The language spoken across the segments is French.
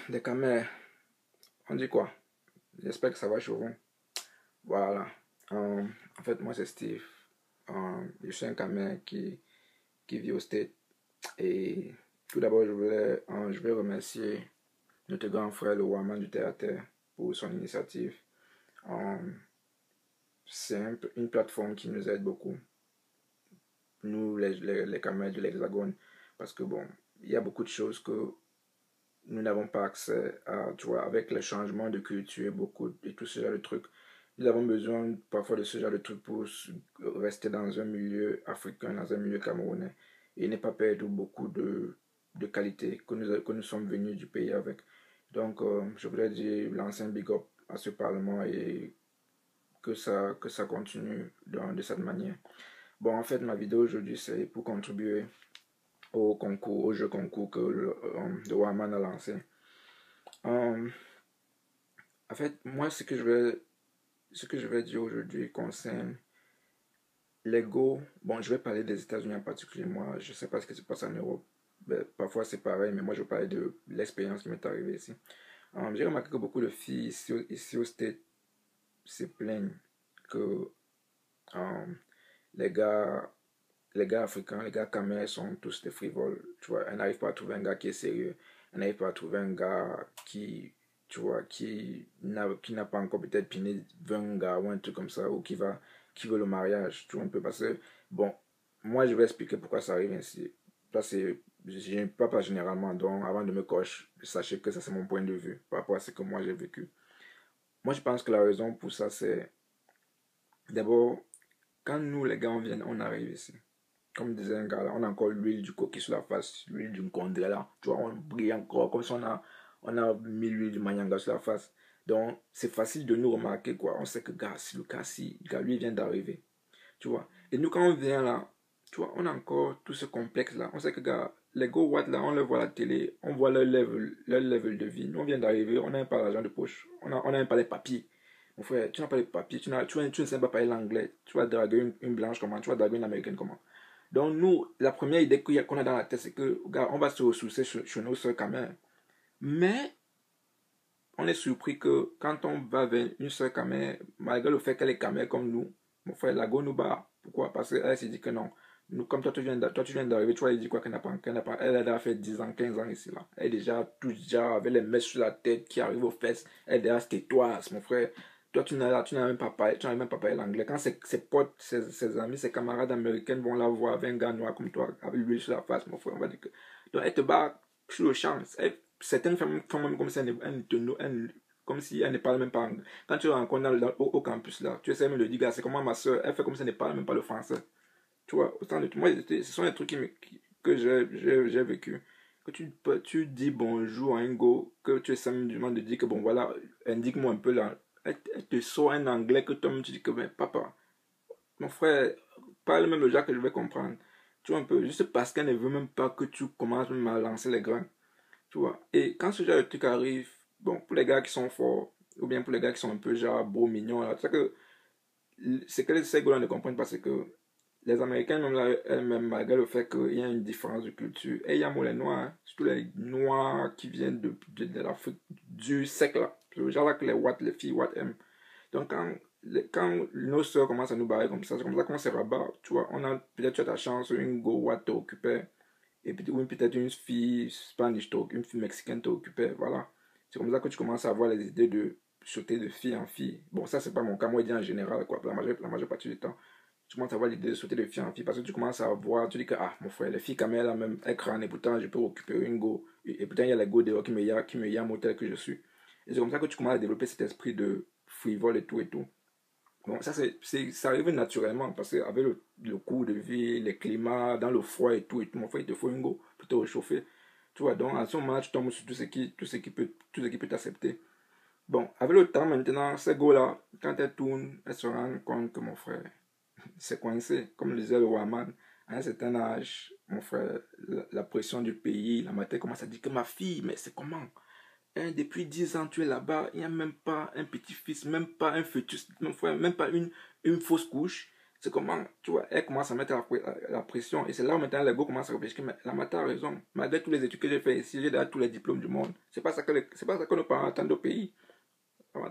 Des camères. On dit quoi? J'espère que ça va chez vous. Voilà. En fait, moi, c'est Steve. Je suis un camère qui vit au State. Et tout d'abord, je vais remercier notre grand frère, le Waman du Théâtre, pour son initiative. Euh, c'est une plateforme qui nous aide beaucoup, nous, les camères de l'Hexagone. Parce que, bon, il y a beaucoup de choses que nous n'avons pas accès à, tu vois, avec le changement de culture, beaucoup et tout ce genre de trucs. Nous avons besoin parfois de ce genre de trucs pour rester dans un milieu africain, dans un milieu camerounais et ne pas perdre beaucoup de qualité que nous sommes venus du pays avec. Donc, je voudrais dire, lancer un big up à ce Parlement et que ça continue de cette manière. Bon, en fait, ma vidéo aujourd'hui, c'est pour contribuer au concours, au jeu concours que le Waman a lancé. Euh, En fait, moi, ce que je vais dire aujourd'hui concerne l'ego. Bon, je vais parler des États-Unis en particulier. Moi, je ne sais pas ce qui se passe en Europe. Ben, parfois, c'est pareil, mais moi, je vais parler de l'expérience qui m'est arrivée ici. J'ai remarqué que beaucoup de filles ici au States se plaignent que euh, les gars, les gars africains, les gars camerounais sont tous des frivoles. Tu vois, elles n'arrivent pas à trouver un gars qui est sérieux. Elles n'arrivent pas à trouver un gars qui, tu vois, qui n'a pas encore peut-être piné 20 gars ou un truc comme ça, ou qui veut le mariage, tu vois, un peu. Parce que, bon, moi, je vais expliquer pourquoi ça arrive ainsi. Ça, c'est, je ne parle pas généralement, donc avant de me coche, sachez que ça, c'est mon point de vue par rapport à ce que moi, j'ai vécu. Moi, je pense que la raison pour ça, c'est d'abord, quand nous, les gars, on arrive ici. Comme disait un gars là, on a encore l'huile du coquille sur la face, l'huile d'une condrée là. Tu vois, on brille encore, comme si on a mis l'huile du manyanga sur la face. Donc, c'est facile de nous remarquer, quoi. On sait que, gars, si le cas, si, le gars, lui, vient d'arriver. Tu vois. Et nous, quand on vient là, tu vois, on a encore tout ce complexe là. On sait que, gars, les go what là, on le voit à la télé, on voit leur level de vie. Nous, on vient d'arriver, on n'a même pas l'argent de poche, on n'a même pas les papiers. Mon frère, tu n'as pas les papiers, tu ne sais pas parler l'anglais. Tu vas draguer une blanche comment, tu vas draguer une américaine comment. Donc, nous, la première idée qu'on a dans la tête, c'est que, gars, on va se ressourcer chez nos soeurs quand même. Mais, on est surpris que quand on va vers une soeur camère, malgré le fait qu'elle est camère comme nous, mon frère, la go nous bat. Pourquoi? Parce qu'elle s'est dit que non. Nous, comme toi, tu viens d'arriver, tu vas lui dire quoi qu'elle n'a pas. Elle a déjà fait 10 ans, 15 ans ici, là. Elle est déjà avec les mèches sur la tête qui arrivent aux fesses. Elle est déjà stétoise, mon frère. Toi, tu n'as même pas parlé, tu n'as même pas parlé l'anglais. Quand ses potes, ses amis, ses camarades américains vont la voir avec un gars noir comme toi, avec l'huile sur la face, mon frère, on va dire que. Donc, elle te bat sur le champ. Certaines femmes font même comme si comme si elle ne parle même pas anglais. Quand tu rencontres au campus là, tu essaies même de dire, gars, c'est comment ma soeur, elle fait comme si elle ne parle même pas le français. Tu vois, autant de moi, ce sont des trucs que j'ai vécu. Que tu dis bonjour à un go, que tu essaies même de dire que bon voilà, indique-moi un peu là. Elle te sort un anglais que toi-même tu dis que mais papa, mon frère, parle même le genre que je vais comprendre. Tu vois un peu, juste parce qu'elle ne veut même pas que tu commences même à lancer les grains. Tu vois. Et quand ce genre de truc arrive, bon, pour les gars qui sont forts, ou bien pour les gars qui sont un peu genre beaux, mignons, là, c'est que ces gars-là ne comprennent pas, c'est que les Américains, même là, elles-mêmes, malgré le fait qu'il y a une différence de culture, et il y a moi les Noirs, hein, surtout les Noirs qui viennent de l'Afrique du siècle, là. C'est le genre là que les filles Watt aiment. Donc quand nos soeurs commencent à nous barrer comme ça, c'est comme ça qu'on se rabat, tu vois. On a peut-être tu as ta chance, une go Watt t'occupait et ou peut-être une fille Spanish, une fille mexicaine t'occupait, voilà. C'est comme ça que tu commences à avoir les idées de sauter de fille en fille. Bon, ça, c'est pas mon cas, moi, je dis en général, quoi, la majeure partie du temps. Tu commences à avoir l'idée de sauter de fille en fille parce que tu commences à voir, tu dis que, ah, mon frère, les filles, quand même, elles ont même écran, et pourtant, je peux occuper une go. Et pourtant, il y a les go dehors qui me yam au tel que je suis. Et c'est comme ça que tu commences à développer cet esprit de frivole et tout et tout. Bon, ça arrive naturellement parce qu'avec le coût de vie, les climats, dans le froid et tout, mon frère, il te faut une go pour te réchauffer. Tu vois, donc à ce moment-là, tu tombes sur tout ce qui peut t'accepter. Bon, avec le temps maintenant, ces go-là, quand elles tournent, elles se rendent compte que mon frère, c'est coincé. Comme le disait le Waman, à un certain âge, mon frère, la pression du pays, la matin commence à dire que ma fille, mais c'est comment? Hein, depuis 10 ans, tu es là-bas, il n'y a même pas un petit-fils, même pas un fœtus, mon frère, même pas une fausse couche. C'est comment, tu vois, elle commence à mettre la pression. Et c'est là où maintenant l'ego commence à réfléchir. Mais la matin a raison. Malgré tous les études que j'ai fait ici, j'ai déjà tous les diplômes du monde. C'est pas ça que nos parents attendent au pays.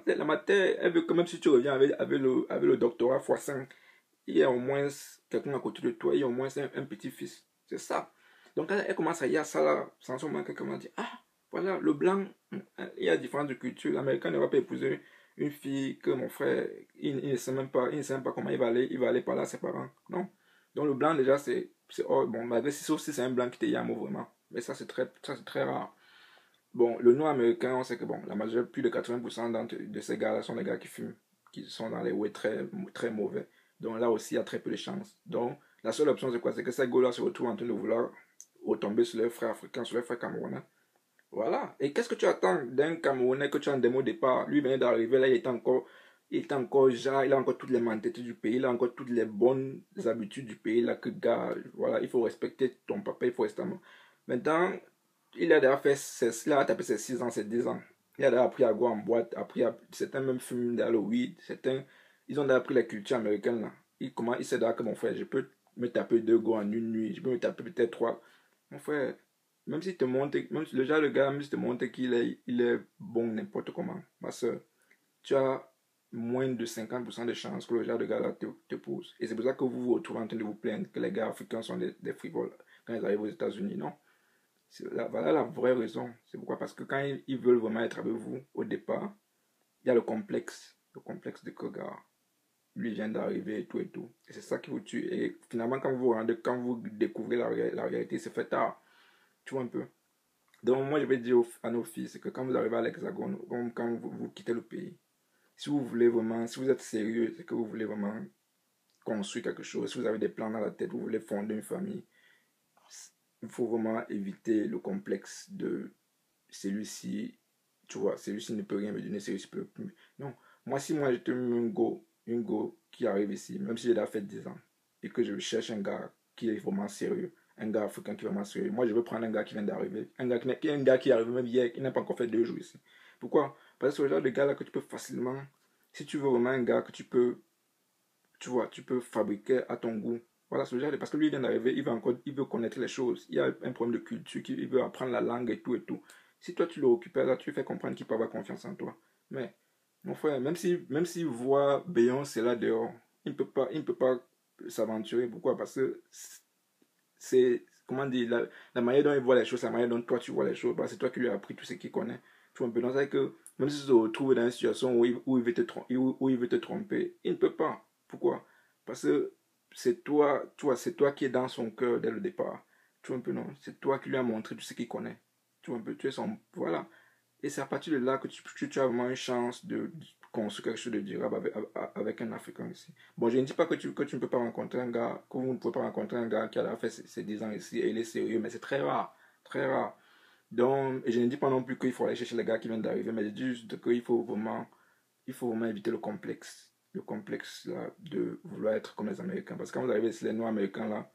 La matin, elle veut que même si tu reviens avec le doctorat x5, il y a au moins quelqu'un à côté de toi, il y a au moins un petit-fils. C'est ça. Donc elle commence à y avoir ça là, sans son quelqu'un m'a dit, ah, voilà, le blanc, il y a différentes cultures. L'américain ne va pas épouser une fille que mon frère, il ne sait même pas, il ne sait même pas comment il va aller parler à ses parents. Non. Donc le blanc déjà oh, bon, malgré si sauf si c'est un blanc qui te y amour vraiment. Mais ça c'est très rare. Bon, le noir américain, on sait que bon, la majeure, plus de 80% de ces gars-là sont des gars qui fument, qui sont dans les way très mauvais. Donc là aussi, il y a très peu de chances. Donc, la seule option, c'est quoi? C'est que ces gars-là se retrouvent en train de vouloir retomber sur leurs frères africains, sur leurs frères camerounais. Voilà. Et qu'est-ce que tu attends d'un Camerounais que tu as en démo au départ? Lui venait d'arriver, là, il était encore genre, il a encore toutes les mentalités du pays, il a encore toutes les bonnes habitudes du pays, là, que gars, voilà, il faut respecter ton papa, il faut rester. Maintenant, il a déjà fait il a tapé ses 6 ans, ses 10 ans. Il a déjà appris à go en boîte, certains même fument dans le weed, certains, ils ont déjà appris la culture américaine, là. Il sait déjà que mon frère, je peux me taper 2 go en une nuit, je peux me taper peut-être 3. Mon frère, même si te montre, même si le gars, même si te montre il est bon n'importe comment, ma soeur, tu as moins de 50% de chances que le genre de gars là te pose. Et c'est pour ça que vous vous retrouvez en train de vous plaindre que les gars africains sont des frivoles quand ils arrivent aux États-Unis. Non. Voilà la vraie raison. C'est pourquoi, parce que quand ils veulent vraiment être avec vous au départ, il y a le complexe de que gars, lui vient d'arriver et tout et tout. Et c'est ça qui vous tue. Et finalement, quand vous découvrez la réalité, c'est fait tard. Tu vois un peu. Donc, moi, je vais dire à nos filles, c'est que quand vous arrivez à l'Hexagone, quand vous quittez le pays, si vous voulez vraiment, si vous êtes sérieux, c'est que vous voulez vraiment construire quelque chose, si vous avez des plans dans la tête, vous voulez fonder une famille, il faut vraiment éviter le complexe de celui-ci, tu vois, celui-ci ne peut rien me donner, celui-ci peut plus. Non, moi, si moi, je te mets une go qui arrive ici, même si j'ai déjà fait 10 ans, et que je cherche un gars qui est vraiment sérieux, un gars africain qui est vraiment sérieux, moi, je veux prendre un gars qui vient d'arriver, un gars qui est arrivé même hier, qui n'a pas encore fait 2 jours ici. Pourquoi? Parce que c'est le genre de gars là que tu peux facilement, si tu veux vraiment un gars que tu peux, tu vois, tu peux fabriquer à ton goût. Voilà, ce genre de, parce que lui il vient d'arriver, il veut connaître les choses. Il y a un problème de culture, il veut apprendre la langue et tout et tout. Si toi tu le récupères là, tu lui fais comprendre qu'il peut avoir confiance en toi. Mais, mon frère, même s'il voit Beyoncé là dehors, il ne peut pas s'aventurer. Pourquoi? Parce que c'est, comment dire, la manière dont il voit les choses, la manière dont toi tu vois les choses, bah, c'est toi qui lui as appris tout ce qu'il connaît. Tu vois un peu, donc c'est que même si tu te retrouves dans une situation où il veut te tromper, il ne peut pas. Pourquoi? Parce que c'est toi, tu vois, c'est toi qui es dans son cœur dès le départ. Tu vois un peu, non? C'est toi qui lui as montré tout ce qu'il connaît. Tu vois un peu, tu es son, voilà. Et c'est à partir de là que tu as vraiment une chance de construire quelque chose de durable avec un Africain ici. Bon, je ne dis pas que tu ne peux pas rencontrer un gars, que vous ne pouvez pas rencontrer un gars qui a fait ses 10 ans ici et il est sérieux, mais c'est très rare, très rare. Donc, et je ne dis pas non plus qu'il faut aller chercher les gars qui viennent d'arriver, mais je dis juste il faut vraiment éviter le complexe là, de vouloir être comme les Américains. Parce que quand vous arrivez ici, les Noirs américains là,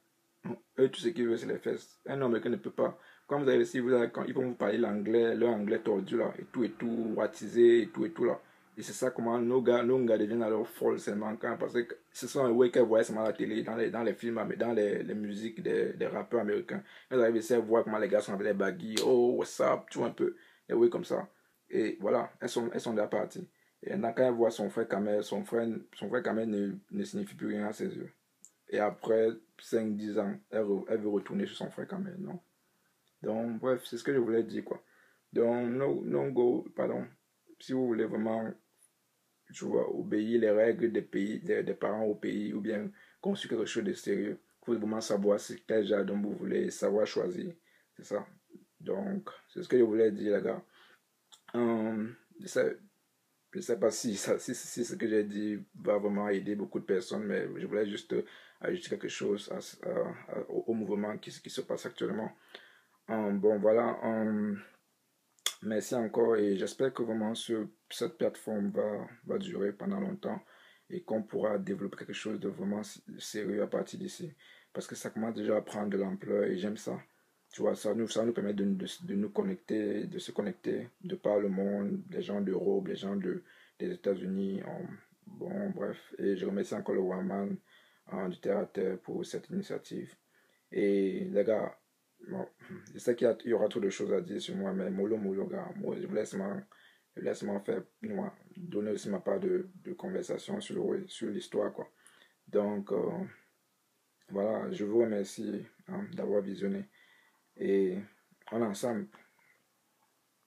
eux, tout ce qu'ils veulent, c'est les fesses. Un Noir américain ne peut pas. Quand vous arrivez ici, quand ils vont vous parler l'anglais, leur anglais tordu là, et tout, ratisé, et tout là. Et c'est ça comment nos gars deviennent alors folles seulement quand, parce que ce sont un way qu'elles voient seulement à la télé, dans les films, dans les musiques des rappeurs américains. Elles arrivent ici, elles voient comment les gars sont avec les baggy, oh, what's up, tu vois un peu, et oui, comme ça. Et voilà, elles sont déjà parties. Et maintenant, quand elles voient son frère Kamel, son frère Kamel ne signifie plus rien à ses yeux. Et après 5 10 ans, elle veut retourner chez son frère quand même, non? Donc, bref, c'est ce que je voulais dire, quoi. Donc, go, pardon. Si vous voulez vraiment, tu vois, obéir les règles des pays, des parents au pays, ou bien construire quelque chose de sérieux, il faut vraiment savoir quel jardin vous voulez, savoir choisir. C'est ça. Donc, c'est ce que je voulais dire, les gars. Je sais pas si ce que j'ai dit va vraiment aider beaucoup de personnes, mais je voulais juste ajouter quelque chose au mouvement qui se passe actuellement. Bon, voilà. Merci encore et j'espère que vraiment cette plateforme va durer pendant longtemps et qu'on pourra développer quelque chose de vraiment sérieux à partir d'ici. Parce que ça commence déjà à prendre de l'ampleur et j'aime ça. Tu vois, ça nous permet de nous connecter, de se connecter de par le monde, les gens d'Europe, les gens des États-Unis. Bon, bref. Et je remercie encore le Waman du terre à terre pour cette initiative. Et les gars, bon, je sais qu'il y aura trop de choses à dire sur moi, mais mollo mollo, gars, moi, je laisse m'en faire, moi, donner aussi ma part de conversation sur l'histoire, quoi. Donc, voilà, je vous remercie d'avoir visionné et on est ensemble.